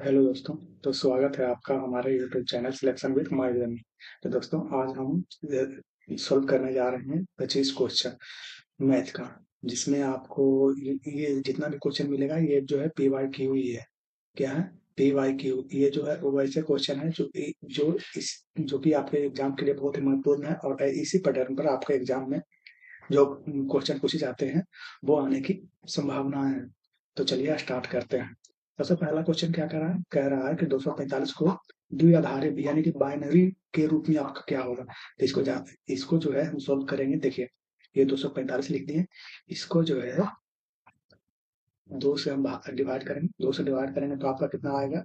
Hello दोस्तों। तो स्वागत है आपका हमारे YouTube channel selection with my journey. तो दोस्तों आज हम सॉल्व करने जा रहे हैं 25 क्वेश्चन मैथ का, जिसमें आपको ये जितना भी क्वेश्चन मिलेगा ये जो है PYQ ही है। क्या है? PYQ। ये जो है वो वैसे क्वेश्चन है जो कि आपके एग्जाम के लिए बहुत ही महत्वपूर्ण है, और इसी पैटर्न पर आपके एग्जाम में जो क्वेश्चन पूछे जाते हैं वो आने की संभावना है। तो चलिए स्टार्ट करते हैं। सबसे पहला क्वेश्चन क्या कह रहा है कि 245 को द्विआधारी यानी कि बाइनरी के रूप में आपका क्या होगा। तो इसको जो है हम सॉल्व करेंगे। देखिए, ये 245 लिख दिए। इसको जो है दो से हम डिवाइड करेंगे। दो से डिवाइड करेंगे तो आपका कितना आएगा?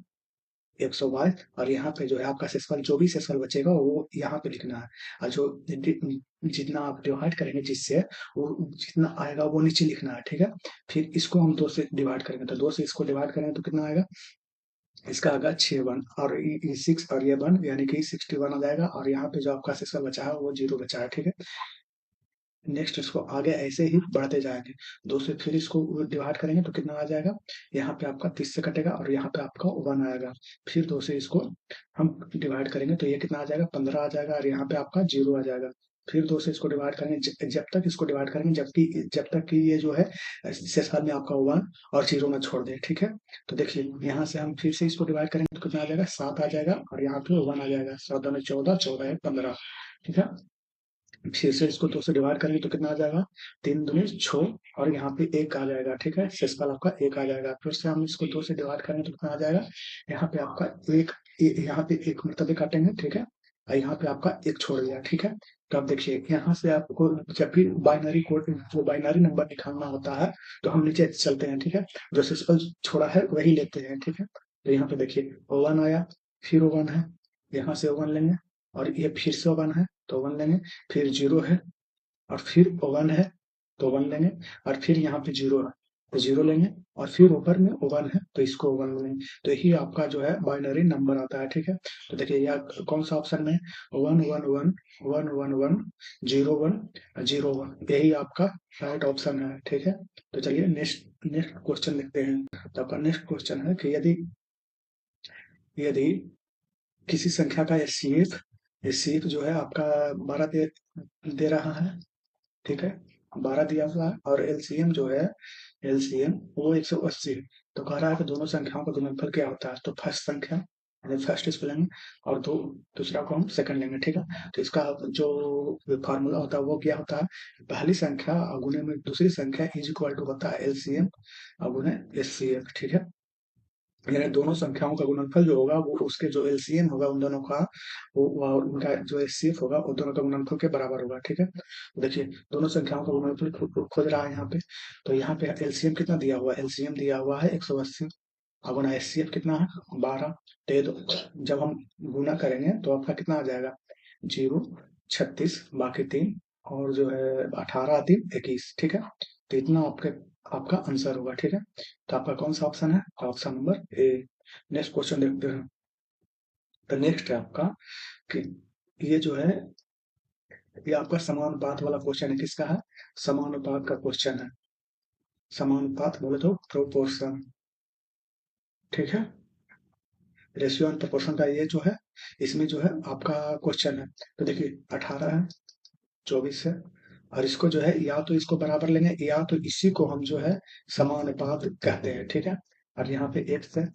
122। और यहाँ पे जो है आपका शेषफल, जो भी शेषफल बचेगा वो यहाँ पे लिखना है। और जो जितना आप डिवाइड करेंगे जिससे, वो जितना आएगा वो नीचे लिखना है। ठीक है। फिर इसको हम दो से डिवाइड करेंगे, तो दो से इसको डिवाइड करेंगे तो कितना आएगा? इसका आएगा 6 1, और 6 और ये 1 यानी कि 61 आ जाएगा। और यहाँ पे जो आपका शेषफल बचा है वो 0 बचा है। ठीक है। नेक्स्ट इसको आगे ऐसे ही बढ़ते जाएंगे। दो से फिर इसको डिवाइड करेंगे तो कितना आ जाएगा? यहाँ पे आपका 30 से कटेगा और यहाँ पे आपका 1 आएगा। फिर दो से इसको हम डिवाइड करेंगे तो ये कितना आ जाएगा? 15 आ जाएगा, और यहाँ पे आपका 0 आ जाएगा। फिर दो से इसको डिवाइड करेंगे, जब तक इसको डिवाइड करेंगे जब तक कि ये जो है शेषफल में आपका 1 और 0 ना छोड़ दे। ठीक है। तो देखिए, यहाँ से हम फिर से इसको डिवाइड करेंगे तो कितना आ जाएगा? 7 आ जाएगा, और यहाँ पे 1 आ जाएगा। 7 दूनी 14, 14 है 15। ठीक है। फिर से इसको दो से डिवाइड करेंगे तो कितना आ जाएगा? 3 दूनी 6, और यहाँ पे 1 आ जाएगा। ठीक है। शेषफल आपका 1 आ जाएगा। फिर से हम इसको दो से डिवाइड करेंगे तो कितना आ जाएगा? यहाँ पे आपका एक, यहाँ पे एक मतलब काटेंगे। ठीक है। और यहाँ पे आपका एक छोड़ दिया। ठीक है। तो आप देखिए, यहाँ से आपको जब भी बाइनरी कोड, जो बाइनरी नंबर निकालना होता है, तो हम नीचे चलते हैं। ठीक है। जो शेषफल छोड़ा है वही लेते हैं। ठीक है। तो यहाँ पे देखिए 1 आया, फिर 1 है, यहाँ से 1 लेंगे, और ये फिर से 1 है तो 1 लेंगे, फिर 0 है, और फिर 1 है तो 1 लेंगे, और फिर यहाँ पे 0 है तो 0 लेंगे, और फिर ऊपर में 1 है तो इसको 1 लेंगे। तो यही आपका जो है बाइनरी नंबर आता है। ठीक है। तो देखिए यह कौन सा ऑप्शन में? 1 1 1 1 1 1 0 1 यही आपका राइट ऑप्शन है। ठीक है। तो चलिए नेक्स्ट नेक्स्ट क्वेश्चन लिखते हैं। तो आपका नेक्स्ट क्वेश्चन है कि यदि यदि किसी संख्या का एचसीएफ जो है आपका 12 दे रहा है। ठीक है। 12 दिया हुआ है, और एलसीएम जो है, एलसीएम वो 180 है। तो कह रहा है कि दोनों संख्याओं का गुणनफल क्या होता है। तो फर्स्ट संख्या यानी फर्स्ट इसको लेंगे, और दूसरा को हम सेकंड लेंगे। ठीक है। तो इसका जो फार्मूला होता है वो क्या होता है? पहली संख्या गुणे में दूसरी संख्या इज इक्वल टू होता है एलसीएम गुणे एचसीएफ। ठीक है। यानी दोनों संख्याओं का गुणनफल जो होगा वो उसके जो एलसीएम होगा उन दोनों का, वो उनका जो एचसीएफ होगा उन दोनों का गुणनफल के बराबर होगा। ठीक है। तो देखिए, दोनों संख्याओं का गुणनफल खोज रहा है यहाँ पे। तो यहाँ पे एलसीएम कितना दिया हुआ है? एलसीएम दिया हुआ है 180, और गुना एचसीएफ कितना है? 12। तो ये जब हम गुना करेंगे तो आपका कितना आ जाएगा? 0, 36, बाकी 3, और जो है 18, 3, 21। ठीक है। तो इतना आपका आंसर होगा। ठीक है। तो आपका कौन सा ऑप्शन है? Option number A. Next question देखते हैं। तो नेक्स्ट है आपका कि ये जो है, ये आपका समानुपात वाला क्वेश्चन है। किसका है? समानुपात का क्वेश्चन है। समानुपात बोले तो प्रोपोर्शन। ठीक है। रेशियो एंड प्रोपोर्शन का ये जो है, इसमें जो है आपका क्वेश्चन है। तो देखिए 18 है, 24 है, और इसको जो है या तो इसको बराबर लेंगे, या तो इसी को हम जो है समानुपात कहते हैं। ठीक है। और यहाँ पे x है,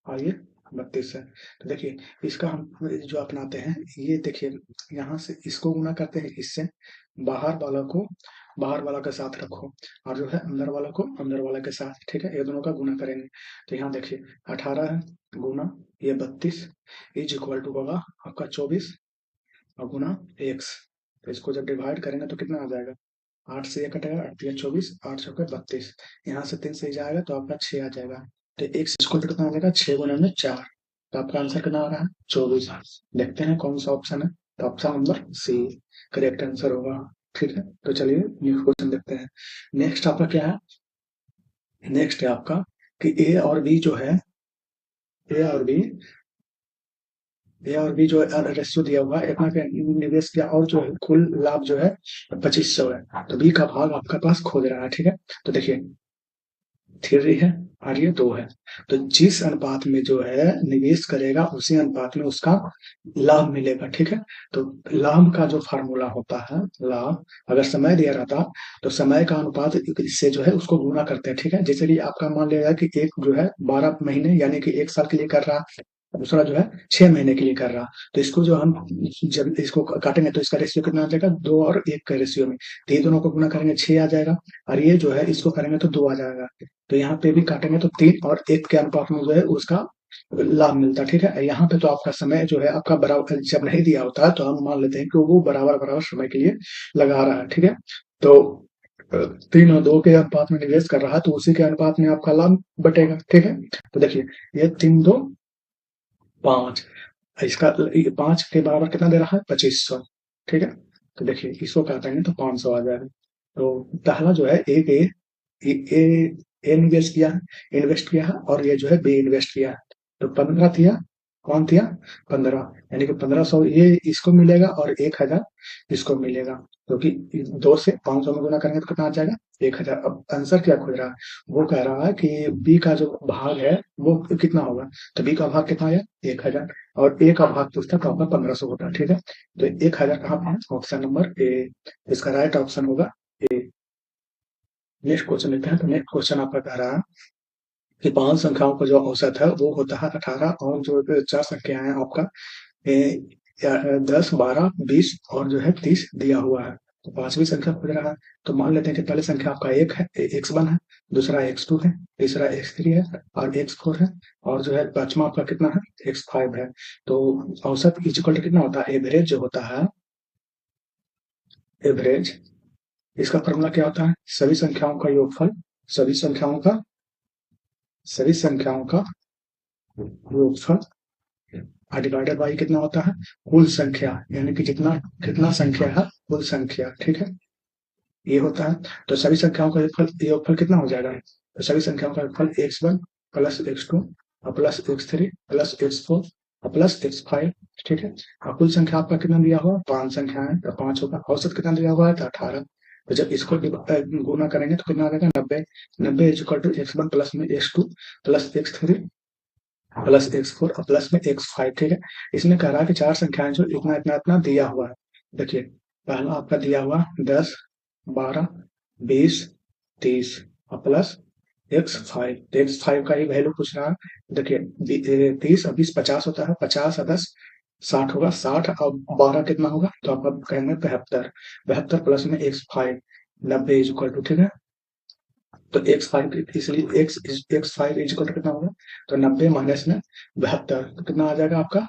और ये 32 है। तो देखिए, इसका हम जो अपनाते हैं, ये देखिए, यहाँ से इसको गुना करते हैं इससे, बाहर वाला को बाहर वाला के साथ रखो, और जो है अंदर वाला को अंदर वाला के साथ। ठीक है। ये दोनों का गुना करेंगे। तो यहाँ देखिए 18 है, गुना ये 32 इज इक्वल टू होगा आपका 24, और गुना एक्स। तो इसको जब डिवाइड करेंगे तो कितना आ जाएगा? 8 से ये कटेगा, 8 या 24, 8 चौके 32, यहाँ से 3 से जाएगा तो आपका 6 आ जाएगा। तो एक्स स्क्वायर कितना आ जाएगा? 6 गुना में 4। तो आपका आंसर कितना आ रहा है? 24। देखते हैं कौन सा ऑप्शन है। तो option number C correct answer होगा। ठीक है। तो चलिए नेक्स्ट क्वेश्चन देखते हैं। नेक्स्ट आपका क्या है? नेक्स्ट है आपका कि ए और बी जो है, ए और बी ए और बी जो रेशियो दिया हुआ है, इतना का निवेश किया, और जो है कुल लाभ जो है 2500 है। तो बी का भाग आपका पास खोज रहा है। ठीक है। तो देखिए, 3 है और ये 2 है। तो जिस अनुपात में जो है निवेश करेगा उसी अनुपात में उसका लाभ मिलेगा, ठीक है। तो लाभ का जो फार्मूला होता है, लाभ अगर समय दिया रहता तो समय का अनुपात इससे जो है उसको गुना करते हैं, ठीक है। जैसे कि आपका मान लिया जाए कि एक जो है 12 महीने यानी कि 1 साल के लिए कर रहा, दूसरा जो है 6 महीने के लिए कर रहा। तो इसको जो हम जब इसको काटेंगे तो इसका रेशियो कितना आ जाएगा, 2 और 1 के रेशियो में। तो ये दोनों को गुना करेंगे 6 आ जाएगा, और ये जो है इसको करेंगे तो 2 आ जाएगा। तो यहाँ पे भी काटेंगे तो 3 और 1 के अनुपात में जो है उसका लाभ मिलता है, ठीक है। यहाँ पे तो आपका समय जो है आपका बराबर जब नहीं दिया होता है तो हम मान लेते हैं कि वो बराबर बराबर समय के लिए लगा रहा है, ठीक है। तो 3 और 2 के अनुपात में निवेश कर रहा है तो उसी के अनुपात में आपका लाभ बटेगा, ठीक है। तो देखिए ये 3 2 5, इसका 5 के बराबर कितना दे रहा है, 2500, ठीक है। तो देखिए इसको काटेंगे तो 500 आ जाएगा। तो पहला जो है ए निवेश किया है, इन्वेस्ट किया है, और ये जो है बी इन्वेस्ट किया है। तो 15 दिया, कौन दिया, 15, यानी कि 1500 ये इसको मिलेगा और 1000 इसको मिलेगा, क्योंकि 2 से 500 में गुना करेंगे तो कितना आ जाएगा, 1000। अब आंसर क्या खोज रहा है, वो कह रहा है कि बी का जो भाग है वो कितना होगा। तो बी का भाग कितना आया, 1000, और ए का भाग पूछता तो आपका 1500 होता है, ठीक है। तो 1000 कहाँ पे है, ऑप्शन नंबर ए, इसका राइट ऑप्शन होगा ए। नेक्स्ट क्वेश्चन लेते हैं। तो नेक्स्ट क्वेश्चन आपका कह रहा है कि 5 संख्याओं का जो औसत है वो होता है 18, और जो 4 संख्याएं हैं आपका 10 12 20 और जो है 30 दिया हुआ है। तो 5वीं संख्या पूछ रहा है। तो मान लेते हैं कि पहली संख्या आपका 1 है, x1 है, दूसरा x2 है, तीसरा x3 है और x4 है, और जो है पांचवा आपका कितना है, x5 है। तो औसत इक्वल टू कितना होता है, एवरेज जो होता है, एवरेज, इसका फॉर्मूला क्या होता है, सभी संख्याओं का योगफल, सभी संख्याओं का सभी संख्याओं का योगफल डिवाइडेड बाई कितना होता है, कुल संख्या, यानी कि जितना कितना संख्या है कुल संख्या, ठीक है, ये होता है। तो सभी संख्याओं का योगफल कितना हो जाएगा, तो सभी संख्याओं का योगफल x1 plus x2 plus x3 plus x4 plus x5, ठीक है। और कुल संख्या आपका कितना दिया हुआ, 5 संख्या है तो 5 होगा। औसत कितना दिया हुआ है, तो 18। तो जब इसको गुना करेंगे तो कितना आ जाएगा, 90। 90 is equal to x1 plus में x2 plus x3 plus x4 और प्लस में x5, ठीक है। इसमें कह रहा है कि 4 संख्याएं जो इतना इतना इतना दिया हुआ है। देखिए पहला आपका दिया हुआ 10 12 20 30 और प्लस x5, तो x5 का ही वैल्यू पूछ रहा है। देखिए 30 और 20 50 होता है, 50 और 10 60 होगा, 60 और 12 कितना होगा, तो आप कहेंगे 72। 72 प्लस में x5, 90 इज इक्वल टू, ठीक है। तो x5, इसलिए x5 इज इक्वल टू कितना होगा, तो 90 माइनस में 72, तो कितना आ जाएगा आपका,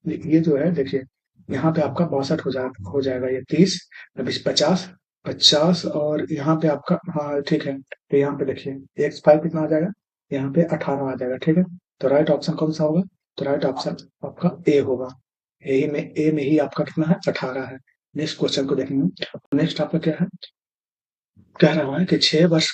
ये जो है देखिए यहाँ पे आपका 62 हो जाएगा, ये 30 बीस 50, 50 और यहाँ पे आपका, हाँ ठीक है। तो यहाँ पे देखिए x5 कितना आ जाएगा, यहाँ पे 18 आ जाएगा, ठीक है। तो राइट ऑप्शन कौन सा होगा, तो राइट ऑप्शन आपका ए होगा। ए में ही आपका कितना है, 18 है। नेक्स्ट क्वेश्चन को देखेंगे। नेक्स्ट आपका क्या है, कह रहा है कि 6 वर्ष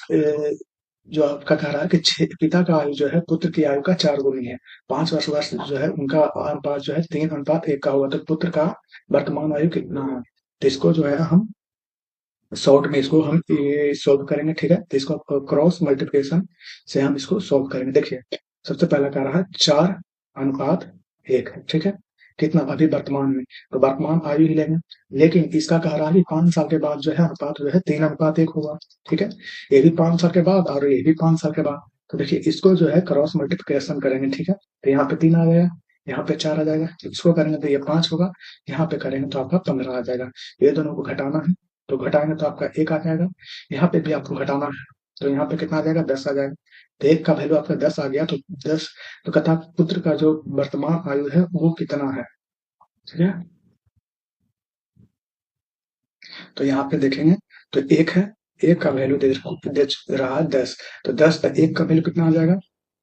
जो आपका कह रहा है कि पिता का आयु जो है पुत्र की आयु का 4 गुनी है। 5 वर्ष वर्ष जो है उनका अनुपात जो है 3:1 का हुआ, तो पुत्र का वर्तमान आयु कितना है। तो इसको जो है हम शॉर्ट में इसको हम ये सोल्व करेंगे, ठीक है। तो इसको क्रॉस मल्टीप्लिकेशन से हम इसको सोल्व करेंगे। देखिए सबसे पहला कह रहा है 4:1 है, ठीक है। कितना अभी वर्तमान में, तो वर्तमान आयु ही लेंगे। लेकिन इसका कह रहा है कि 5 साल के बाद जो है अनुपात जो है 3:1 होगा, ठीक है। ये भी 5 साल के बाद और ये भी 5 साल के बाद। तो देखिए इसको जो है क्रॉस मल्टीप्लिकेशन करेंगे, ठीक है। तो यहाँ पे 3 आ जाएगा, यहाँ पे 4 आ जाएगा, इसको करेंगे तो ये 5 होगा, यहाँ पे करेंगे तो आपका 15 आ जाएगा। ये दोनों को घटाना है तो घटाएंगे तो आपका 1 आ जाएगा। यहाँ पे भी आपको घटाना है तो यहाँ पे कितना आ जाएगा, 10 आ जाएगा। तो 1 का वैल्यू आपका 10 आ गया, तो 10, तो कथा पुत्र का जो वर्तमान आयु है वो कितना है, ठीक है। तो यहाँ पे देखेंगे तो 1 है, 1 का वैल्यू दे रहा है 10, तो 10 का 1 का वैल्यू कितना आ जाएगा,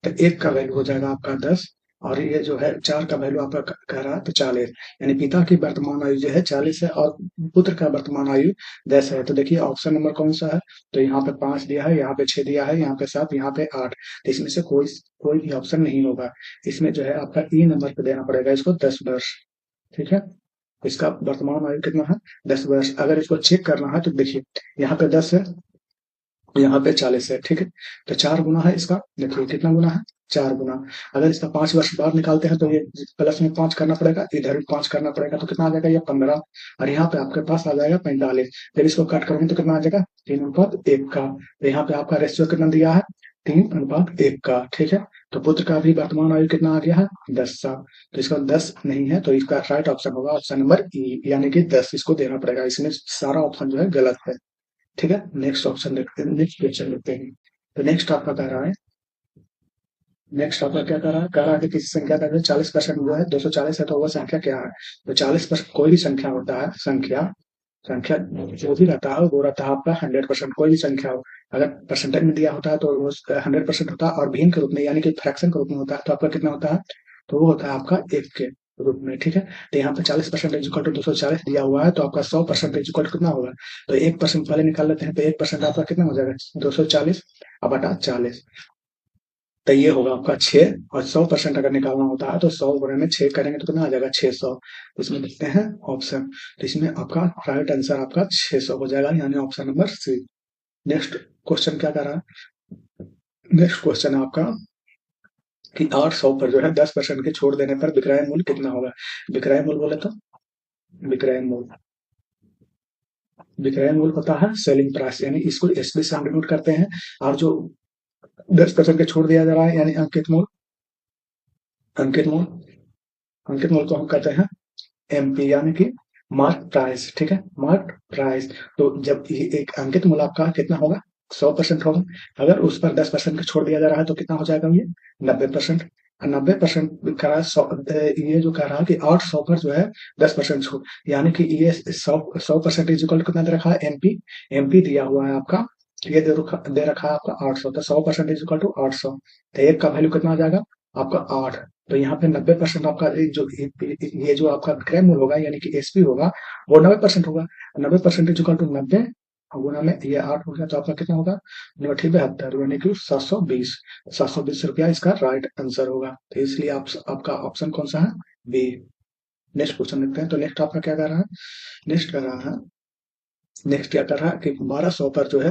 तो 1 का वैल्यू हो जाएगा आपका 10, और ये जो है 4 का वैल्यू आपका कह रहा है तो 40, यानी पिता की वर्तमान आयु जो है 40 है और पुत्र का वर्तमान आयु 10 है। तो देखिए ऑप्शन नंबर कौन सा है, तो यहाँ पे 5 दिया है, यहाँ पे 6 दिया है, यहाँ पे 7, यहाँ पे 8। तो इसमें से कोई भी ऑप्शन नहीं होगा। इसमें जो है आपका ई नंबर पे देना पड़ेगा इसको 10 वर्ष, ठीक है। इसका वर्तमान आयु कितना है, 10 वर्ष। अगर इसको चेक करना है तो देखिए यहाँ पे 10 है, यहाँ पे 40 है, ठीक है। तो 4 गुना है इसका, देखिए कितना गुना है, 4 गुना। अगर इसका 5 वर्ष बाद निकालते हैं तो ये प्लस में 5 करना पड़ेगा, इधर भी 5 करना पड़ेगा, तो कितना आ जाएगा, ये 15। और यहाँ पे आपके पास आ जाएगा 45। जब इसको काट करेंगे तो कितना आ जाएगा, 3:1 का। तो यहाँ पे आपका रेशियो कितना दिया है, 3:1 का, ठीक है। तो पुत्र का भी वर्तमान आयु कितना आ गया है, 10 साल। तो इसका 10 नहीं है, तो इसका राइट ऑप्शन होगा ऑप्शन नंबर ई, यानी कि 10 इसको देना पड़ेगा। इसमें सारा ऑप्शन जो है गलत है, ठीक है। नेक्स्ट ऑप्शन देखते हैं, नेक्स्ट क्वेश्चन देखते हैं। तो नेक्स्ट आपका कह रहा है, नेक्स्ट आपका क्या कह रहा है कि किसी संख्या का जो 40% जो है 240 है, तो वह संख्या क्या है। तो 40% कोई भी संख्या होता है, संख्या संख्या जो भी रहता है वो रहता है आपका 100%। कोई भी संख्या हो, अगर परसेंटेज में दिया होता है तो वो 100% होता है, और भिन्न के रूप में यानी कि फ्रैक्शन के रूप में होता है तो आपका कितना होता है, तो वो होता है आपका 1 के रूप में, ठीक है। तो यहाँ पे 40% इक्वल टू 240 दिया हुआ है, तो आपका 100% इक्वल टू कितना होगा, तो 1% पहले निकाल लेते हैं। तो 1% आपका कितना हो जाएगा, 240 अब बटा 40। तो ये होगा आपका 6। और 100% अगर निकालना होता है तो 100 गुणे में 6 करेंगे तो कितना आ जाएगा, 600। तो इसमें देखते हैं ऑप्शन, तो इसमें आपका राइट आंसर आपका 600 हो जाएगा, यानी option number C. Next question क्या कर रहा है, नेक्स्ट क्वेश्चन है आपका कि 800 पर जो है 10% के छोड़ देने पर विक्रय मूल्य कितना होगा। विक्रय मूल्य बोले तो, विक्रय मूल्य, विक्रय मूल्य होता है सेलिंग प्राइस, यानी इसको एसबी से हम डिनोट करते हैं। और जो 10% के छोड़ दिया जा रहा है यानी अंकित मूल्य, अंकित मूल्य, अंकित मूल्य को हम कहते हैं एमपी, यानी कि मार्क प्राइस, ठीक है, मार्क प्राइस। तो जब ये एक अंकित मूल्य आपका कितना होगा, 100% होगा। अगर उस पर 10% का छोड़ दिया जा रहा है तो कितना हो जाएगा, ये 90%। 90% कह रहा है ये जो कह रहा है कि 800 पर जो है 10% छूट, यानी कि ये 100% इज इक्वल कितना दे रखा है, एमपी। एमपी दिया हुआ है आपका, ये दे रखा है आपका 800, तो 100% इज इक्वल टू 800। तो एक का वैल्यू कितना आ जाएगा आपका 8। तो यहाँ पे 90% आपका ये जो आपका विक्रय मूल्य होगा यानी कि एसपी होगा, वो 90% होगा। 90% इज इक्वल टू 90 गुना में ये 8 हो गया, तो आपका कितना होगा, 92 यानी कि 720। 720 रुपया इसका राइट आंसर होगा। तो इसलिए आपका ऑप्शन कौन सा है, बी। नेक्स्ट क्वेश्चन देखते हैं। तो नेक्स्ट आपका क्या कर रहा है, नेक्स्ट कर रहा है, नेक्स्ट क्या कर रहा है कि 1200 पर जो है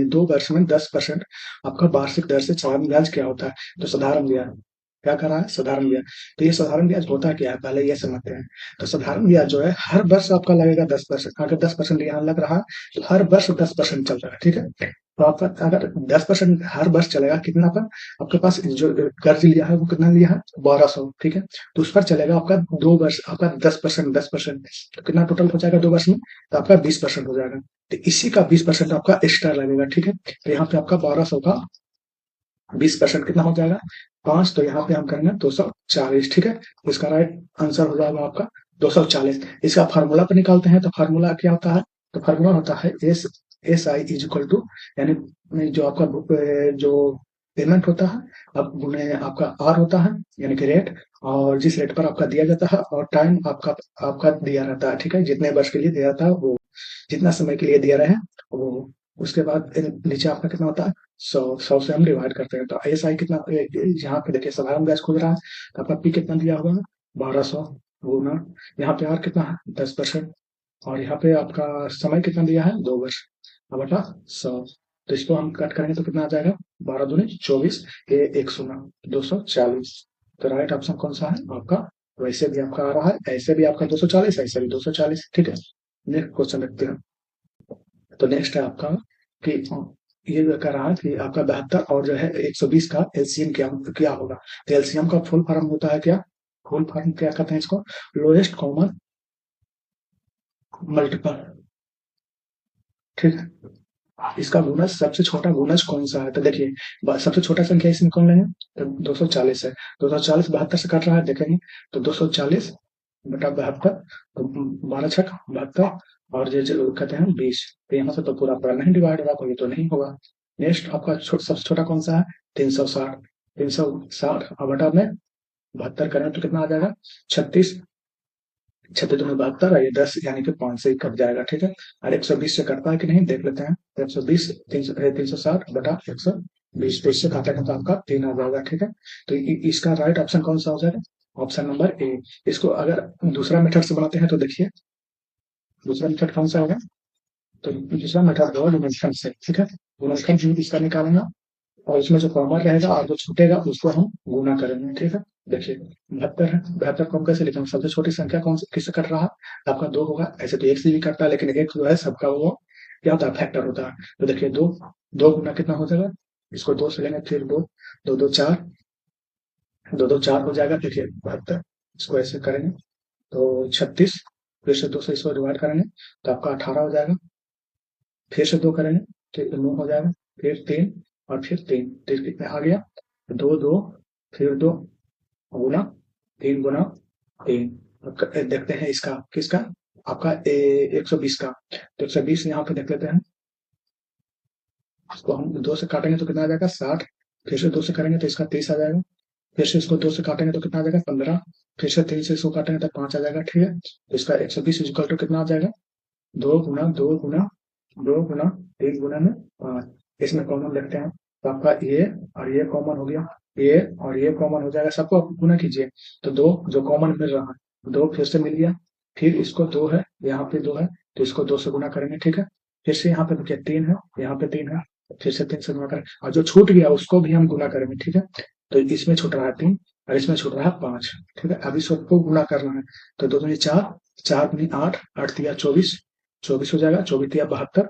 2 वर्ष में 10% आपका वार्षिक दर से चालन ब्याज क्या होता है। तो साधारण ब्याज क्या कर रहा है, साधारण ब्याज। तो ये साधारण ब्याज होता क्या है, पहले ये समझते हैं। तो साधारण ब्याज जो है हर वर्ष आपका लगेगा 10%। अगर 10% यहाँ लग रहा है तो हर वर्ष 10% चल रहा है, ठीक है। तो आपका अगर 10% हर वर्ष चलेगा कितना पर, आपके पास जो कर्ज लिया है वो कितना लिया है, 1200, ठीक है। तो उस पर चलेगा आपका 2 वर्ष, आपका 10%, 10%, तो कितना टोटल हो जाएगा 2 वर्ष में, तो आपका 20% हो जाएगा। तो इसी का 20% आपका एक्स्ट्रा लगेगा, ठीक है। तो यहाँ पे आपका 1200 का 20% कितना हो जाएगा, 5। तो यहाँ पे हम करेंगे 240, ठीक है। तो इसका राइट आंसर हो जाएगा आपका 240। इसका फार्मूला पर निकालते हैं, तो फार्मूला क्या होता है, तो फार्मूला होता है S I is equal to, यानी जो आपका जो पेमेंट होता है अब गुणे आपका आर होता है, यानी कि रेट, और जिस रेट पर आपका दिया जाता है, और टाइम आपका आपका दिया रहता है, ठीक है। जितने वर्ष के लिए दिया जाता है वो, जितना समय के लिए दिया रहे वो। उसके बाद नीचे आपका कितना होता है, 100 से हम डिवाइड करते हैं। तो एस आई कितना, यहाँ पे देखिए साधारण ब्याज खुल रहा है, तो आपका पी कितना दिया हुआ है, 1200 गुना, यहाँ पे आर कितना है, 10%, और यहाँ पे आपका समय कितना दिया है, 2 वर्ष, अब बटा 100। तो इसको हम कट करेंगे तो कितना आ जाएगा, 12 दूनी 24, ये 1 शून्य 240। तो राइट ऑप्शन कौन सा है आपका, वैसे भी आपका आ रहा है, ऐसे भी आपका 240, ऐसे भी 240, ठीक है। नेक्स्ट क्वेश्चन देखते हैं। तो नेक्स्ट है आपका कि ये जो कह रहा है कि आपका 72 और जो है 120 का एलसीएम क्या क्या होगा। तो एलसीएम का फुल फॉर्म होता है क्या, फुल फॉर्म क्या कहते हैं इसको, लोएस्ट कॉमन मल्टीपल, ठीक है। इसका गुणज सबसे छोटा गुणज कौन सा है, तो देखिए सबसे छोटा संख्या इसमें कौन लेंगे, तो 240 है। 240 72 से कट रहा है, देखेंगे तो 240 बटा 72, तो 12 छक 72, और जो कहते हैं 20। तो यहाँ से तो पूरा पूरा नहीं डिवाइड होगा, कोई तो नहीं होगा। नेक्स्ट आपका सबसे छोटा कौन सा है, 360। 360 और बटा में 72 करें तो कितना आ जाएगा, 36। 36 दूनी 72 और ये 10 यानी कि 5 से ही कट जाएगा, ठीक है। और 120 से कटता है कि नहीं देख लेते हैं। 120 360 बटा 120, तो इससे काटेंगे तो आपका 3 आ जाएगा, ठीक है। तो इसका राइट ऑप्शन कौन सा हो जाएगा, ऑप्शन नंबर ए। इसको अगर दूसरा मेथड से बनाते हैं तो देखिए दूसरा मेथड कौन सा होगा, तो दूसरा मेथड होगा डिविजन से, ठीक है। गुणनखंड इसका निकालेंगे और इसमें जो कॉमन रहेगा और जो छूटेगा उसको हम गुना करेंगे। ठीक है, देखिए 72 है, 72 को हम कैसे लिखेंगे? सबसे छोटी संख्या कौन सी किससे कट रहा है? आपका 2 होगा। ऐसे तो 1 से भी कटता है, लेकिन 1 जो है सबका वो क्या होता है? फैक्टर होता है। तो देखिए 2 2 गुना कितना हो जाएगा? इसको 2 से लेंगे, फिर 2 2 2 4 2 2 4 हो जाएगा। देखिए 72, इसको ऐसे करेंगे तो 36, फिर से 2 से इसको डिवाइड करेंगे तो आपका 18 हो जाएगा। फिर से 2 करेंगे तो 9 हो जाएगा, फिर 3 और फिर 3, तो कितने आ गया? 2 2 फिर 2 गुना 3 गुना 3। देखते हैं इसका किसका, आपका 120 का। तो 120 यहाँ पे देख लेते हैं। इसको हम 2 से काटेंगे तो कितना आ जाएगा? 60। फिर से 2 से करेंगे तो इसका 30 आ जाएगा। फिर से इसको 2 से काटेंगे तो कितना आ जाएगा? 15। फिर से 3 से इसको काटेंगे तो 5 आ जाएगा। ठीक है, तो इसका 120 इक्वल टू कितना आ जाएगा? 2 गुना 2 गुना 2 गुना 3 गुना में 5। इसमें कॉमन देखते हैं तो आपका ये और ये कॉमन हो गया, ये और ये कॉमन हो जाएगा। सबको आप गुना कीजिए तो 2 जो कॉमन मिल रहा है 2 फिर से मिल गया। फिर इसको 2 है, यहाँ पे 2 है, तो इसको 2 से गुना करेंगे। ठीक है, फिर से यहाँ पे देखिए 3 है, यहाँ पे 3 है, फिर से 3 से गुना करें और जो छूट गया उसको भी हम गुना करेंगे। ठीक है, तो इसमें छूट रहा है 3 और इसमें छूट रहा है 5। ठीक है, अब इसको गुना करना है तो 2 दूनी 4, 4 दूनी 8, 8 तिया 24, 24 हो जाएगा। 24 तिया 72,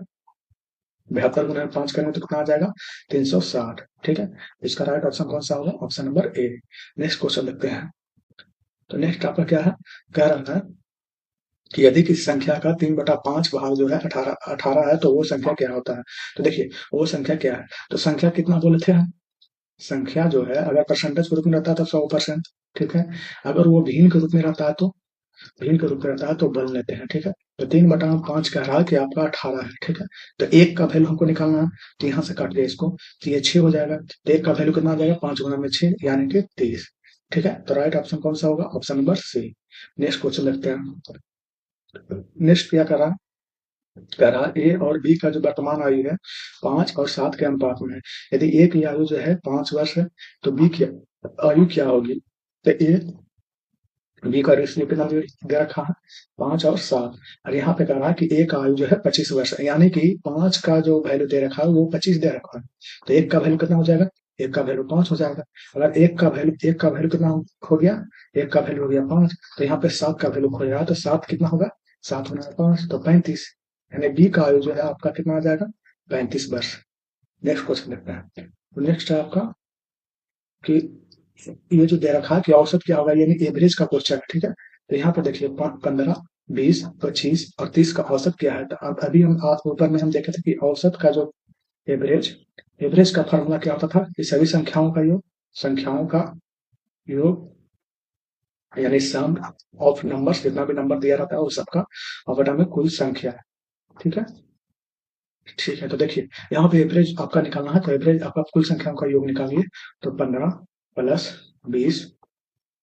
72 गुना 5 करेंगे तो कितना आ जाएगा? 360। ठीक है, इसका राइट ऑप्शन कौन सा होगा? Option number A. Next question देखते हैं। तो नेक्स्ट आपका क्या है? कह रहा है कि यदि किसी संख्या का 3/5 भाग जो है 18 18 है तो वो संख्या क्या होता है? तो देखिए वो संख्या क्या है? तो संख्या कितना बोले थे हम? संख्या जो है अगर परसेंटेज के रूप में रहता है तो 100%। ठीक है, अगर वो भिन्न के रूप में रहता है तो भिन्न के रूप में रहता है तो बदल लेते हैं। ठीक है, तो 3/5 कह रहा है कि आपका 18 है। ठीक है, तो 1 का वैल्यू हमको निकालना है तो यहाँ से काट दिया इसको तो ये 6 हो जाएगा। तो 1 का वैल्यू कितना आ जाएगा? 5 गुना में 6 यानी कि 30। ठीक है, तो राइट ऑप्शन कौन सा होगा? Option number C. Next question देखते हैं। नेक्स्ट क्या करा? कह रहा ए और बी का जो वर्तमान आयु है 5 और 7 के अनुपात में है। यदि ए की आयु जो है 5 वर्ष है तो बी की आयु क्या होगी? तो ए बी का रेशियो कितना दे रखा है? 5 और 7। और यहाँ पे कह रहा है कि ए का आयु जो है 25 वर्ष है, यानी कि 5 का जो वैल्यू दे रखा है वो 25 दे रखा है। तो एक का वैल्यू कितना हो जाएगा? एक का वैल्यू 5 हो जाएगा। अगर एक का वैल्यू कितना हो गया? एक का वैल्यू हो गया 5, तो यहाँ पे 7 का वैल्यू खो रहा है तो 7 कितना होगा? 7 गुना 5 तो 35, यानी बी का आयु जो है आपका कितना आ जाएगा? 35 वर्ष। नेक्स्ट क्वेश्चन देखते हैं। तो नेक्स्ट है आपका कि ये जो दे रखा है कि औसत क्या होगा, यानी एवरेज का क्वेश्चन है। ठीक है, तो यहाँ पर देखिए 15 20 25 और 30 का औसत क्या है? तो अब अभी हम ऊपर में हम देखे थे कि औसत का जो एवरेज एवरेज का फॉर्मूला क्या होता था? कि सभी संख्याओं का योग यानी सम ऑफ नंबर्स, जितना भी नंबर दिया रहता है वो सबका और बटा में कुल संख्या है। ठीक है, ठीक है, तो देखिए यहाँ पे एवरेज आपका निकालना है तो एवरेज आपका कुल संख्याओं का योग निकालिए। तो 15 प्लस 20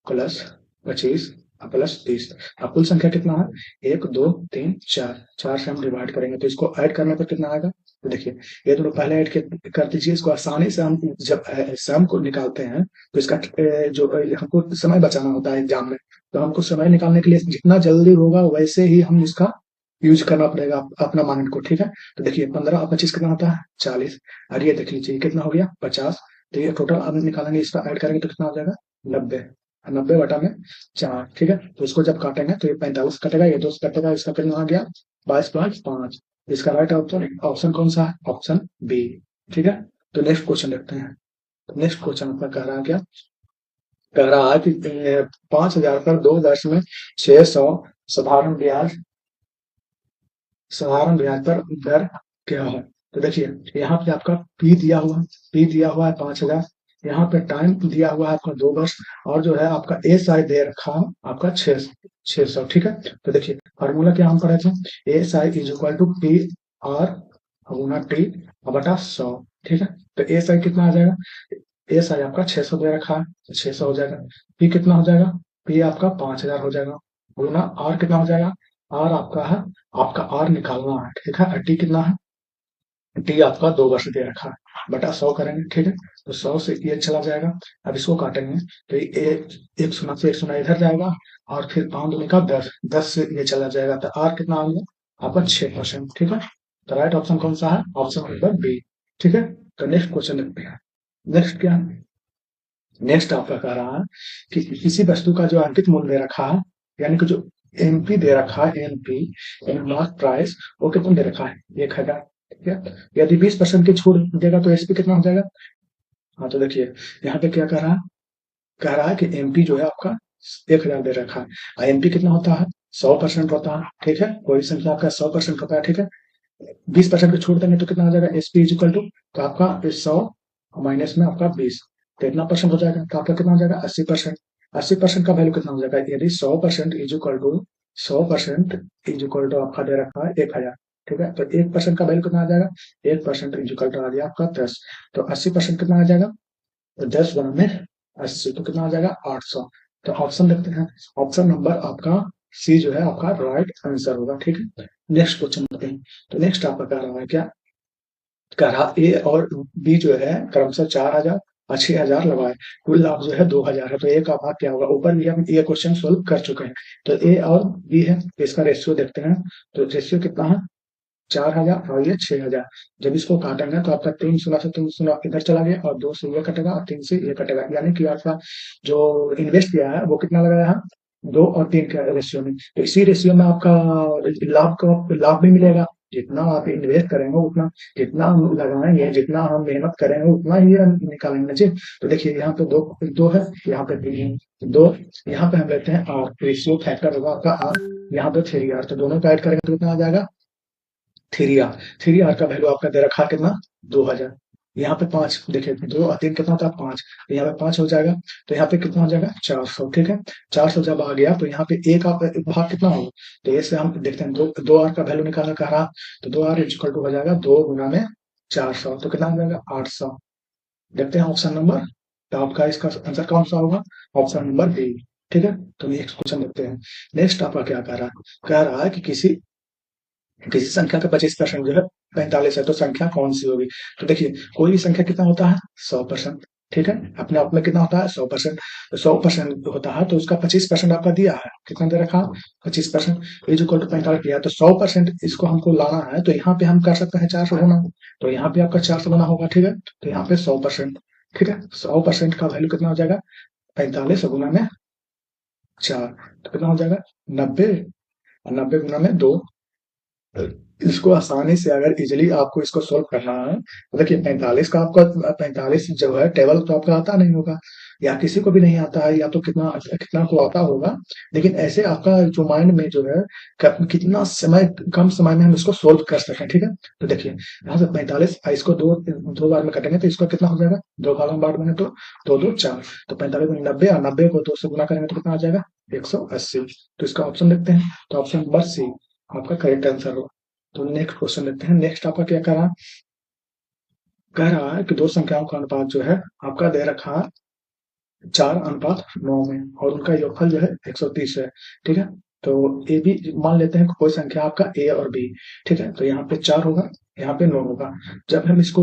प्लस 25 प्लस 30, अब कुल संख्या कितना है? 1 2 3 4, 4 से हम डिवाइड करेंगे तो इसको ऐड करने पर कितना आएगा? तो देखिए ये दोनों पहले ऐड कर दीजिए। इसको आसानी से हम जब सम को निकालते हैं तो इसका जो हमको समय बचाना होता है एग्जाम में, तो हमको समय निकालने के लिए जितना जल्दी होगा वैसे ही हम इसका यूज करना पड़ेगा अपना माइंड को। ठीक है, तो देखिए 15 और 25 कितना होता है? 40। और ये देख लीजिए कितना हो गया? 50। तो ये टोटल आप निकालेंगे, इसका ऐड करेंगे तो कितना हो जाएगा? 90। 90 बटा में 4। ठीक है, तो इसको जब काटेंगे तो ये 45 कटेगा, ये 2 कटेगा, इसका कितना आ गया? 22 प्लस 5। इसका राइट ऑप्शन ऑप्शन कौन सा है? Option B. ठीक है, तो नेक्स्ट क्वेश्चन देखते हैं। तो नेक्स्ट क्वेश्चन आपका कह रहा है क्या? कह रहा है कि 5,000 पर 2 वर्ष में 600 साधारण ब्याज पर दर क्या है? तो देखिए यहाँ पे आपका पी दिया हुआ है 5,000, यहाँ पे टाइम दिया हुआ है आपका 2 वर्ष और जो है आपका एस आई दे रखा है आपका 600। ठीक है, तो देखिए फॉर्मूला क्या हम पढ़े थे? S I is equal to P R गुना टी बटा 100। ठीक है, तो एस आई कितना आ जाएगा? एस आई आपका 600 दे रखा है तो 600 हो जाएगा। पी कितना हो जाएगा? पी आपका 5,000 हो जाएगा गुना आर कितना हो जाएगा? आर आपका है, आपका आर निकालना है। ठीक है, टी कितना है? टी आपका 2 वर्ष दे रखा है बटा 100 करेंगे। ठीक है, तो 100 से ये चला जाएगा। अब इसको काटेंगे तो एक सुना से एक सुना इधर जाएगा और फिर 5 दूनी का 10, 10 से ये चला जाएगा तो आर कितना आ गया? आपका 6%। ठीक है, तो राइट ऑप्शन कौन सा है? Option number B. ठीक है। तो नेक्स्ट क्वेश्चन देखते हैं। नेक्स्ट क्या, नेक्स्ट आपका कह रहा है कि किसी वस्तु का जो अंकित मूल्य दे रखा है, यानी कि जो एमपी दे रखा है, एमपी मार्क प्राइस, वो कितना दे रखा है 1000, ठीक है। यदि 20% की छूट देगा तो एसपी कितना हो जाएगा। हाँ तो देखिए यहाँ पे क्या कह रहा है कि एमपी जो है आपका 1000 दे रखा है, और एमपी कितना होता है 100% होता है, ठीक है। कोई संख्या आपका 100% होता है, ठीक है। 20% की छूट देंगे तो कितना हो जाएगा एसपी इज इक्वल टू, तो आपका 100 माइनस में आपका 20, तो इतना परसेंट हो जाएगा, तो आपका कितना हो जाएगा 80%। 80% का वैल्यू कितना हो जाएगा, यदि 100% is equal to 100% is equal to आपका दे रखा है 1000, ठीक है। तो 1% का वैल्यू कितना आ जाएगा, 1% इज इक्वल टू आ गया आपका 10, तो 80% कितना आ जाएगा, तो 10 गुना में 80, तो कितना आ जाएगा 800। तो ऑप्शन देखते हैं, ऑप्शन नंबर आपका सी जो है आपका राइट आंसर होगा, ठीक है। नेक्स्ट क्वेश्चन देखते हैं। तो नेक्स्ट आपका कह रहा है क्या, कह रहा ए और बी जो है क्रमशः 4000 और 6000 लगाए, कुल लाभ जो है 2000 है, तो ए का भाग क्या होगा। ऊपर भी हम ये क्वेश्चन सोल्व कर चुके हैं, तो ए और बी है, तो इसका रेशियो देखते हैं। तो रेशियो कितना है 4000 और ये 6000, जब इसको काटेंगे तो आपका 3 शून्य से 3 शून्य इधर चला गया, और 2 से ये कटेगा और 3 से ये कटेगा, यानी कि आपका जो इन्वेस्ट किया है वो कितना लगाया है 2 और 3 के रेशियो में, तो इसी रेशियो में आपका लाभ भी मिलेगा। जितना आप इन्वेस्ट करेंगे उतना, जितना हम लगाएंगे, जितना हम मेहनत करेंगे उतना ही हम निकालेंगे जी। तो देखिए यहाँ पे दो दो है, यहाँ पे 3 है, दो, यहाँ पे हम लेते हैं आर, रेशियो फैक्टर होगा आपका आर, यहाँ पे 3R, तो दोनों का ऐड करेंगे तो कितना आ जाएगा 3R। 3R का वैल्यू आपका दे रखा है कितना 2000, यहाँ पे 5, देखिए 2 और 3 कितना होता है 5, तो यहाँ पे 5 हो जाएगा, तो यहाँ पे कितना हो जाएगा 400, ठीक है। 400 जब आ गया तो यहाँ पे ए का भाग कितना होगा, तो ये से हम देखते हैं, 2R का वैल्यू निकालना कह रहा, तो 2R इक्वल टू हो जाएगा 2 गुना में 400, तो कितना हो जाएगा 800। देखते हैं ऑप्शन नंबर, तो आपका इसका आंसर कौन सा होगा, ऑप्शन नंबर बी, ठीक है। तो नेक्स्ट क्वेश्चन देखते हैं। नेक्स्ट आपका क्या कह रहा है कि किसी किसी संख्या का 25% जो है 45 है, तो संख्या कौन सी होगी। तो देखिए कोई भी संख्या कितना होता है 100%, ठीक है। अपने आप में कितना होता है 100%, तो 100% होता है तो उसका 25% आपका दिया है, कितना दे रखा 25%, ये जो इक्वल टू 45 दिया है, तो 100% इसको हमको लाना है, तो यहाँ पे हम कर सकते हैं 400 गुना, तो यहाँ पे आपका 400 गुना होगा, ठीक है। तो यहाँ पे 100%, ठीक है, 100% का वैल्यू कितना हो जाएगा 45 गुना में 4, तो कितना हो जाएगा 90, और 90 गुना में 2। इसको आसानी से अगर इजीली आपको इसको सोल्व करना है, तो देखिए 45 का आपका 45 जो है टेबल तो आपका आता नहीं होगा, या किसी को भी नहीं आता है, या तो कितना कितना को आता होगा, लेकिन ऐसे आपका जो माइंड में जो है कितना समय, कम समय में हम इसको सोल्व कर सकें, ठीक है। तो देखिए यहाँ से 45, इसको दो दो बार में कटेंगे तो इसको कितना हो जाएगा, दो भागों में बांट देंगे तो 2 2 4, तो 45 में 90, और 90 को 2 से गुना करेंगे तो कितना आ जाएगा 180। तो इसका ऑप्शन देखते हैं, तो ऑप्शन नंबर सी आपका करेक्ट आंसर होगा। तो नेक्स्ट क्वेश्चन देखते हैं। नेक्स्ट आपका क्या कह रहा है कि दो संख्याओं का अनुपात जो है आपका दे रखा है 4:9 में, और उनका योगफल जो है 130 है, ठीक है। तो ए बी मान लेते हैं कि कोई संख्या आपका ए और बी, ठीक है। तो यहाँ पे 4 होगा, यहाँ पे 9 होगा। जब हम इसको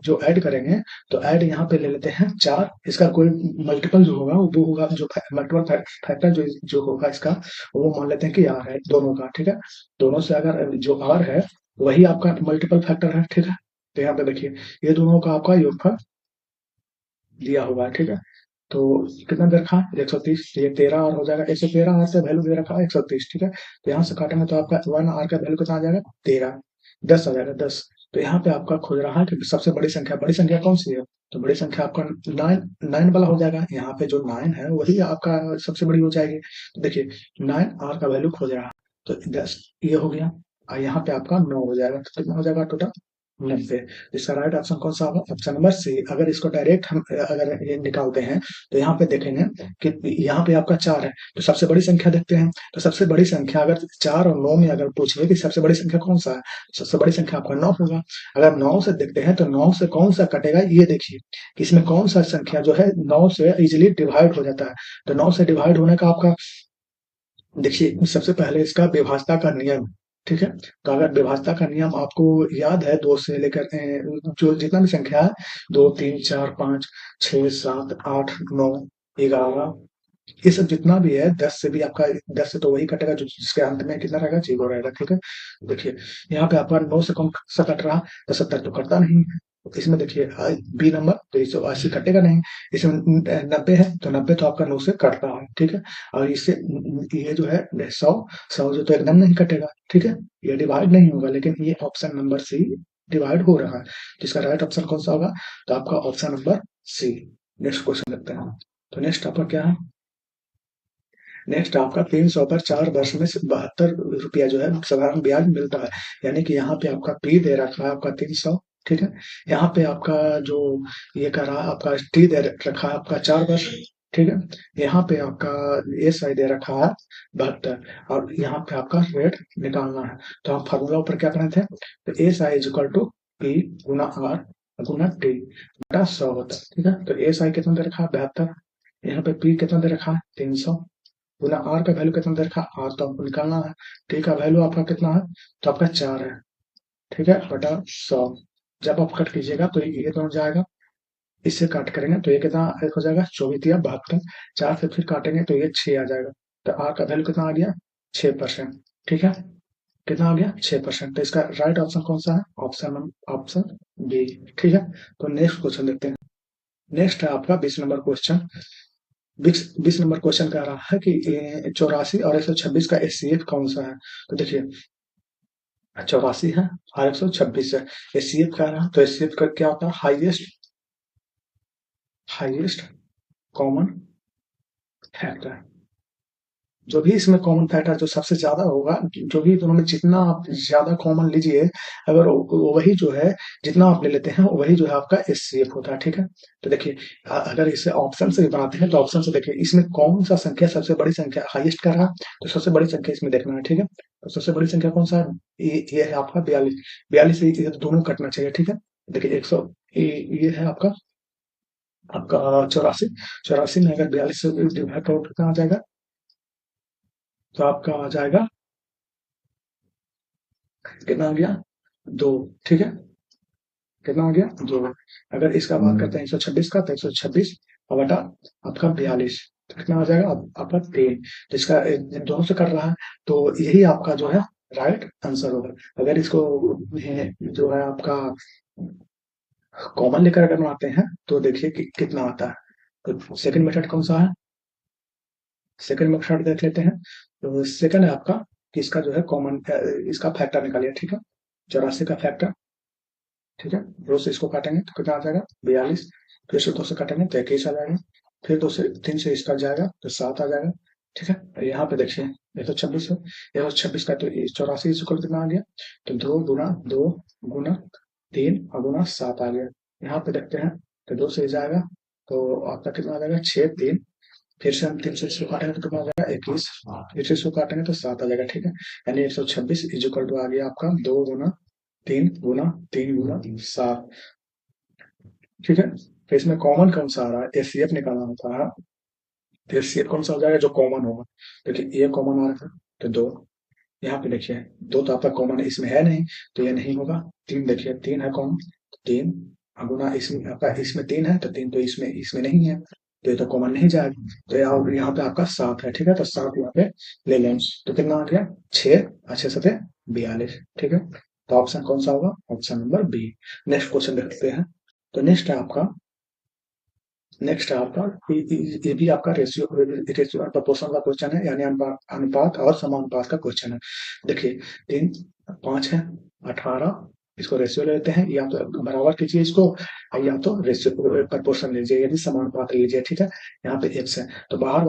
जो ऐड करेंगे, तो ऐड यहाँ पे ले लेते हैं 4, इसका कोई मल्टीपल जो होगा वो होगा, जो मल्टीपल फैक्टर जो होगा इसका, वो मान लेते हैं कि आर है दोनों का, ठीक है। दोनों से अगर जो आर है वही आपका मल्टीपल फैक्टर है, ठीक है। तो यहाँ पे देखिए ये दोनों का आपका योगफल दिया हुआ है, ठीक है। तो कितना दे रखा है 130, ये 13 आर हो जाएगा, 113 आर से वैल्यू दे रखा है 130, ठीक है। तो यहाँ से काटेंगे तो आपका 1 आर का वैल्यू कितना आ जाएगा 13, 10 आ जाएगा 10। तो यहाँ पे आपका खोज रहा है कि सबसे बड़ी संख्या कौन सी है, तो बड़ी संख्या आपका 9 वाला हो जाएगा, यहाँ पे जो 9 है वही आपका सबसे बड़ी हो जाएगी। तो देखिए 9 आर का वैल्यू खोज रहा है, तो 10 ये हो गया, और यहाँ पे आपका 9 हो जाएगा, तो कितना हो जाएगा टोटल 90। इसका राइट ऑप्शन कौन सा होगा, ऑप्शन नंबर सी। अगर इसको डायरेक्ट हम अगर ये निकालते हैं, तो यहाँ पे देखेंगे कि यहाँ पे आपका 4 है, तो सबसे बड़ी संख्या देखते हैं। तो सबसे बड़ी संख्या अगर 4 और 9 में अगर पूछे कि सबसे बड़ी संख्या कौन सा है, सबसे बड़ी संख्या आपका 9 होगा। अगर 9 से देखते हैं तो 9 से कौन सा कटेगा, ये देखिए कि इसमें कौन सा संख्या जो है 9 से इजिली डिवाइड हो जाता है। तो 9 से डिवाइड होने का आपका देखिए सबसे पहले इसका विभाजता का नियम, ठीक है। तो अगर विभाजता का नियम आपको याद है, 2 से लेकर जो जितना भी संख्या है, 2 3 4 5 6 7 8 9 11, ये सब जितना भी है, 10 से भी आपका 10 से तो वही कटेगा जो जिसके अंत में कितना रहेगा 0 रहेगा, ठीक है। देखिए यहाँ पे आपका 9 से कम सा कट रहा, तो 70 तो कटता नहीं है, इसमें देखिए बी नंबर तो 180 कटेगा नहीं, इसमें 90 है तो 90 तो आपका 9 से कटता है, ठीक है। और इससे ये जो है 100 जो तो एकदम नहीं कटेगा, ठीक है, ये डिवाइड नहीं होगा, लेकिन ये ऑप्शन नंबर सी डिवाइड हो रहा है, तो इसका राइट ऑप्शन कौन सा होगा, तो आपका option number C. Next question देखते हैं। तो नेक्स्ट आपका क्या है, नेक्स्ट आपका 300 पर 4 वर्ष में 72 रुपया जो है साधारण ब्याज मिलता है। यानी कि यहाँ पे आपका पी दे रखा है आपका 300, ठीक है। यहाँ पे आपका जो ये कर रहा है आपका टी दे रखा है आपका 4 वर्ष, ठीक है। यहाँ पे आपका एस आई दे रखा है 72, और यहाँ पे आपका रेट निकालना है। तो आप फार्मूला ऊपर क्या पढ़े थे, तो S I is equal to P गुना आर गुना टी बटा 100 होता है, ठीक है। तो एस आई कितना दे रखा है 72, यहाँ पे पी कितना दे रखा है 300, गुना आर का वैल्यू कितना दे रखा है आर, तो आपको निकालना है। टी का वैल्यू आपका कितना है, तो आपका 4 है, ठीक है, बटा 100। जब आप कट कीजिएगा तो ये दोनों जाएगा, इससे काट करेंगे तो ये कितना हो जाएगा 24 या 72, 4 से फिर काटेंगे तो ये 6 आ जाएगा। तो आर का वैल्यू कितना आ गया 6%, ठीक है, कितना आ गया 6%। तो इसका राइट ऑप्शन कौन सा है, ऑप्शन बी, ठीक है। तो नेक्स्ट क्वेश्चन देखते हैं। नेक्स्ट है आपका 20 नंबर क्वेश्चन। 20 नंबर क्वेश्चन कह रहा है कि 84 और 126 का एचसीएफ कौन सा है। तो देखिए 84 है और 126 है, एचसीएफ कह रहा है, तो एचसीएफ का क्या होता है, हाईएस्ट कॉमन फैक्टर। जो भी इसमें कॉमन फैक्टर जो सबसे ज्यादा होगा, जो भी दोनों में जितना आप ज्यादा कॉमन लीजिए, अगर वही जो है जितना आप ले लेते हैं वही जो है आपका एचसीएफ होता है, ठीक है। तो देखिए अगर इसे ऑप्शन से भी बनाते हैं तो ऑप्शन से देखिए इसमें कौन सा संख्या सबसे बड़ी संख्या हाईएस्ट कर रहा है, तो सबसे बड़ी संख्या इसमें देखना है, ठीक है। तो सबसे बड़ी संख्या कौन सा है, ये है आपका 42, 42 से ये दोनों कटना चाहिए, ठीक है। देखिए 100 ये है आपका आपका 84, 84 में अगर 42 से डिवाइड करो कितना आ जाएगा, तो आपका आ जाएगा कितना आ गया 2, ठीक है, कितना आ गया 2। अगर इसका बात करते हैं 126 का, तो 126 और बटा आपका 42, तो कितना आ जाएगा आपका 3, जिसका दोनों से कर रहा है, तो यही आपका जो है राइट आंसर होगा। अगर इसको जो है आपका कॉमन लेकर अगर बनाते हैं तो देखिए कि कितना आता है। तो सेकंड मेथड कौन सा है, सेकंड मेथड देख लेते हैं। तो सेकंड है आपका कि इसका जो है कॉमन इसका फैक्टर निकालिए, ठीक है, 84 का फैक्टर, ठीक है। 2 से इसको काटेंगे तो कितना आ जाएगा 42, फिर से 2 से काटेंगे तो 21 आ जाएगा, फिर 2 से 3 से इसका जाएगा तो 7 आ जाएगा, ठीक है। और यहाँ पे देखिए 126 है, 126 का तो 84 इसको कितना आ गया, तो 2 गुना 2 गुना 3 और गुना 7 आ गया। यहाँ पे देखते हैं तो 2 से जाएगा तो आपका कितना आ जाएगा 6 3, फिर से हम 3 से इसको काटेंगे तो कितना आ जाएगा 21, फिर से इसको काटेंगे तो 7 आ जाएगा, ठीक है। यानी 126 इज इक्वल टू आ गया आपका 2 गुना 3 गुना 3 गुना 7, ठीक है। तो इसमें कॉमन कौन सा आ रहा है, एचसीएफ निकालना होता है, तो एचसीएफ कौन सा हो जाएगा जो कॉमन होगा। देखिए ये कॉमन आ रहा है तो 2, यहाँ पे देखिए 2 तो आपका कॉमन है, इसमें है नहीं तो ये नहीं होगा। 3 देखिए 3 है कॉमन, 3 गुना इसमें आपका इसमें 3 है तो 3 तो इसमें इसमें नहीं है, तो ये तो कॉमन नहीं जाएगा। तो यहाँ पे आपका 7 है, ठीक है, तो 7 यहाँ पे ले लें, तो कितना आ गया 6, अच्छे से 42, ठीक है। तो ऑप्शन कौन सा होगा, option number B. Next question देखते हैं। तो नेक्स्ट है आपका ये भी आपका रेशियो और प्रोपोर्शन का क्वेश्चन है, यानी अनुपात और समानुपात का क्वेश्चन है। देखिए 3 5 है 18, इसको रेशियो ले लेते हैं, या तो बराबर कीजिए इसको, या तो रेशियो प्रोपोर्शन लीजिए, यानी समानुपात लीजिए, ठीक है। यहाँ पे x है तो बाहर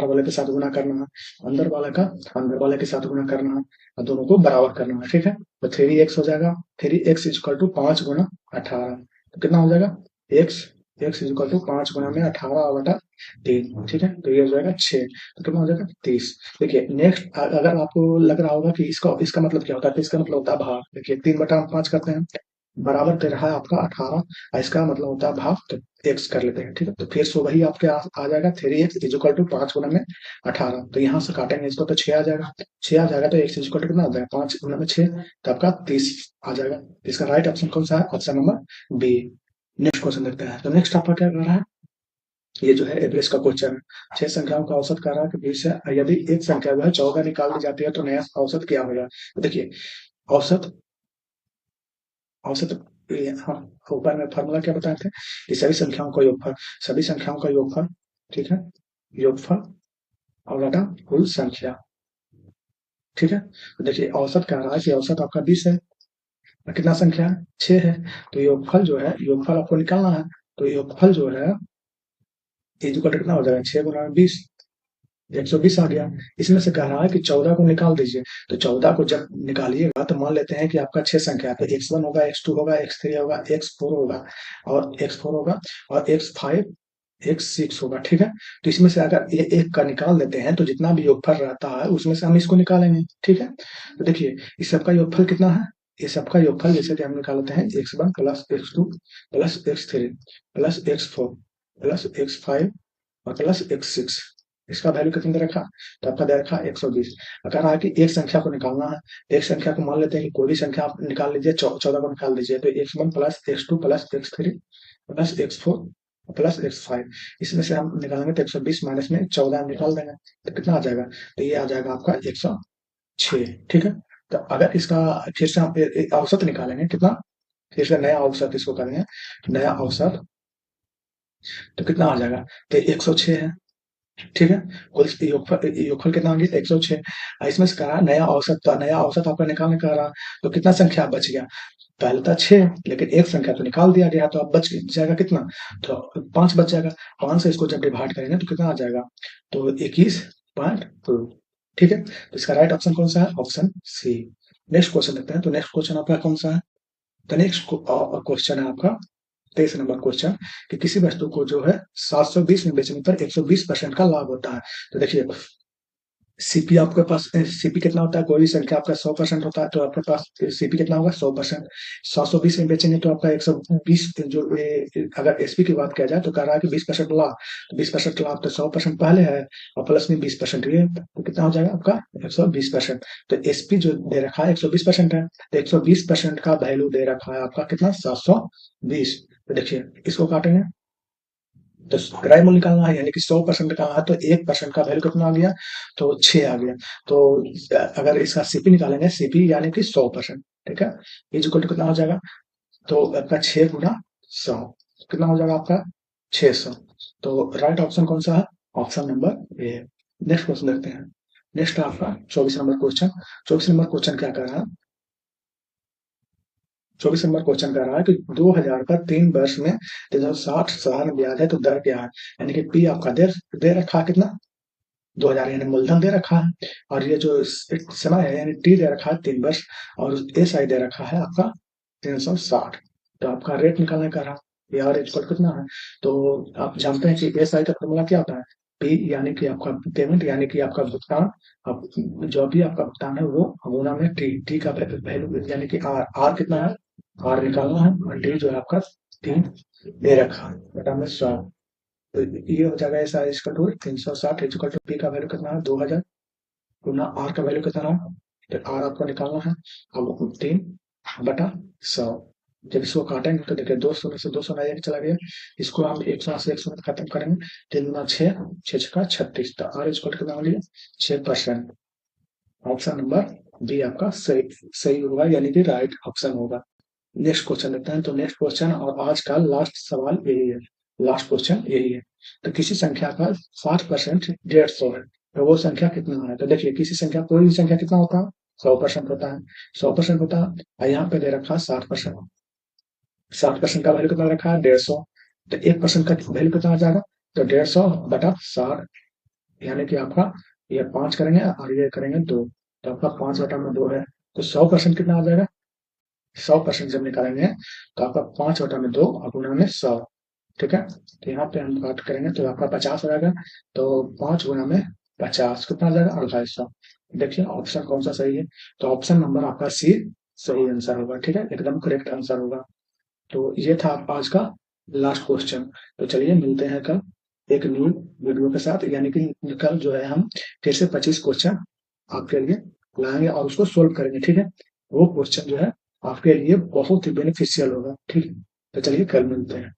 वाले के साथ गुना करना है, अंदर वाले के साथ गुना करना है, और दोनों को बराबर करना है, ठीक है। तो 3x हो जाएगा, 3x इक्वल टू 5 गुना 18, तो कितना हो जाएगा x इज इक्वल टू 5 गुना में 18 बटा 3, ठीक है। तो ये हो जाएगा 6, तो कितना हो जाएगा 30। देखिए नेक्स्ट अगर आपको लग रहा होगा कि इसका मतलब क्या होता है, तो इसका मतलब होता है भाग। देखिए 3 बटा 5 करते हैं, बराबर दे रहा है आपका 18, इसका मतलब होता है भाग, तो x कर लेते हैं, ठीक है। तो फिर से वही आपके आ जाएगा 3x इज इक्वल टू 5 गुना में 18, तो यहाँ से काटेंगे इसको तो 6 आ जाएगा, 6 आ जाएगा तो x इज इक्वल टू कितना आ जाएगा 5 गुना में 6, तो आपका 30 आ जाएगा। इसका राइट ऑप्शन कौन सा है, option number B. Next question देखते हैं। तो नेक्स्ट आपका क्या कर रहा है, ये जो है एवरेज का क्वेश्चन है। 6 संख्याओं का औसत कर रहा है कि 20 से यदि एक संख्या जो है 14 निकाल दी जाती है तो नया औसत क्या होगा। तो देखिए औसत औसत हम ऊपर में फॉर्मूला क्या बताए थे कि सभी संख्याओं का योगफल, सभी संख्याओं का योगफल, ठीक है, योगफल और घटा कुल संख्या, ठीक है। तो देखिए औसत कह रहा है कि औसत आपका 20 है, कितना संख्या है 6 है, तो योगफल जो है, योगफल आपको निकालना है, तो योगफल जो है इक्वल कितना हो जाएगा 6 गुना 20, 120 आ गया। इसमें से कह रहा है कि 14 को निकाल दीजिए, तो 14 को जब निकालिएगा तो मान लेते हैं कि आपका 6 संख्या है, तो x1 होगा, x2 होगा, x3 होगा, x4 होगा और x4 होगा और x5 x6 होगा, ठीक है। तो इसमें से अगर ये एक का निकाल देते हैं तो जितना भी योगफल रहता है उसमें से हम इसको निकालेंगे, ठीक है। तो देखिए इस सबका योगफल कितना है, ये सबका योगफल जैसे कि हम निकालते हैं x1 plus x2 plus x3 plus x4 plus x5 और प्लस x6, इसका वैल्यू कितना दे रखा, तो आपका दे रखा 120। अगर है कि एक संख्या को निकालना है, एक संख्या को मान लेते हैं कि कोई भी संख्या आप निकाल लीजिए, 14 को निकाल दीजिए, तो x1 plus x2 plus x3 plus x4 plus x5, इसमें से हम निकालेंगे तो 120 माइनस में 14 निकाल देंगे तो कितना आ जाएगा, तो ये आ जाएगा आपका 106, ठीक है। तो अगर इसका फिर से हम औसत निकालेंगे कितना, फिर से नया औसत इसको करेंगे, नया औसत तो कितना आ जाएगा, तो 106 है, ठीक है। और इस योगफल कितना आ गया 106, इसमें से कहा नया औसत, तो नया औसत आपका निकालने का रहा, तो कितना संख्या बच गया, पहले था 6 लेकिन एक संख्या तो निकाल दिया गया, तो अब बच जाएगा कितना, तो 5 बच जाएगा, 5 से इसको जब डिवाइड करेंगे तो कितना आ जाएगा, तो 21.2, ठीक है। तो इसका राइट ऑप्शन कौन सा है, ऑप्शन सी। नेक्स्ट क्वेश्चन देखते हैं, तो नेक्स्ट क्वेश्चन आपका कौन सा है, तो नेक्स्ट क्वेश्चन है आपका 23 नंबर क्वेश्चन कि किसी वस्तु को जो है 720 में बेचने पर 120% का लाभ होता है। तो देखिए सीपी आपके पास, सीपी कितना होता है, कोई भी संख्या आपका 100% होता है तो आपके पास सीपी कितना होगा 100%, 720 में बेचेंगे तो आपका 120 जो अगर एसपी की बात किया जाए तो कह रहा है कि 20% लाभ, तो 20% लाभ तो 100% पहले है और प्लस में 20% ये, तो कितना हो जाएगा आपका 120%। तो एसपी जो दे रखा है 120% है, तो 120% का वैल्यू दे रखा है आपका कितना 720। तो देखिए इसको काटेंगे तो क्राइम मूल्य निकालना है, यानी कि 100% का है तो 1% का वैल्यू कितना आ गया, तो 6 आ गया। तो अगर इसका सीपी निकालेंगे, सीपी यानी कि 100%, ठीक है, इज इक्वल टू कितना हो जाएगा, तो आपका 6 गुना 100 कितना हो जाएगा आपका 600। तो राइट ऑप्शन कौन सा है, option number A. Next question देखते हैं, नेक्स्ट आपका 24 नंबर क्वेश्चन। 24 नंबर क्वेश्चन क्या कर रहा है, 24 नंबर क्वेश्चन कर रहा है कि 2000 का 3 वर्ष में 360 साधारण ब्याज है तो दर क्या है, यानी कि पी आपका दे रखा है कितना 2000 यानी मूलधन दे रखा है, और ये जो समय है यानी टी दे रखा है 3 वर्ष, और एस आई दे रखा है आपका 360। तो आपका रेट निकालने का रहा, यार इक्वल कितना है, तो आप जानते हैं कि एस आई का फॉर्मूला क्या होता है, पी यानी कि आपका पेमेंट यानी कि आपका भुगतान, अब जो भी आपका भुगतान है वो गुना में टी, टी का वैल्यू यानी कि आर, आर कितना है, आर निकालना है और डी जो है आपका 3 दे रखा है बटा में 100, तो ये हो जाएगा ऐसा इसका टू 360 इक्वल टू पी का वैल्यू कितना है 2000 गुना आर का वैल्यू कितना है, तो आर आपको निकालना है अब 3 बटा 100। जब इसको काटेंगे तो देखिए 200 में से 200 नया चला गया, इसको हम 100 से 100 में खत्म करेंगे, 3 गुना 6 6 का 36, तो आर इक्वल कितना हो गया 6%। ऑप्शन नंबर बी आपका सही होगा, यानी कि राइट ऑप्शन होगा। नेक्स्ट क्वेश्चन देखते हैं, तो नेक्स्ट क्वेश्चन और आज का लास्ट सवाल यही है, लास्ट क्वेश्चन यही है। तो किसी संख्या का 60% 150 है, तो वो संख्या कितना है, तो देखिए किसी संख्या, कोई भी संख्या कितना होता है 100% होता है, 100% होता है, और यहाँ पे दे रखा है 60%, 60% का वैल्यू कितना रखा है 150, तो 1% का वैल्यू कितना आ जाएगा, तो 150 बटा 60, यानी कि आपका ये 5 करेंगे और ये करेंगे 2, तो आपका 5 बटा में 2 है, तो 100% कितना आ जाएगा, 100% जब निकालेंगे तो आपका 5 बटा में 2 और गुना में 100, ठीक है। तो यहाँ पे हम बात करेंगे तो आपका 50 हो जाएगा, तो 5 गुना में 50 कितना आ जाएगा 2800। देखिए ऑप्शन कौन सा सही है, तो ऑप्शन नंबर आपका सी सही आंसर होगा, ठीक है, एकदम करेक्ट आंसर होगा। तो ये था आज का लास्ट क्वेश्चन। तो चलिए मिलते हैं कल एक न्यू वीडियो के साथ, यानी कि कल जो है हम फिर से 25 क्वेश्चन आपके लिए लाएंगे और उसको सोल्व करेंगे, ठीक है। वो क्वेश्चन जो है आपके लिए बहुत ही बेनिफिशियल होगा, ठीक है। तो चलिए कल मिलते हैं।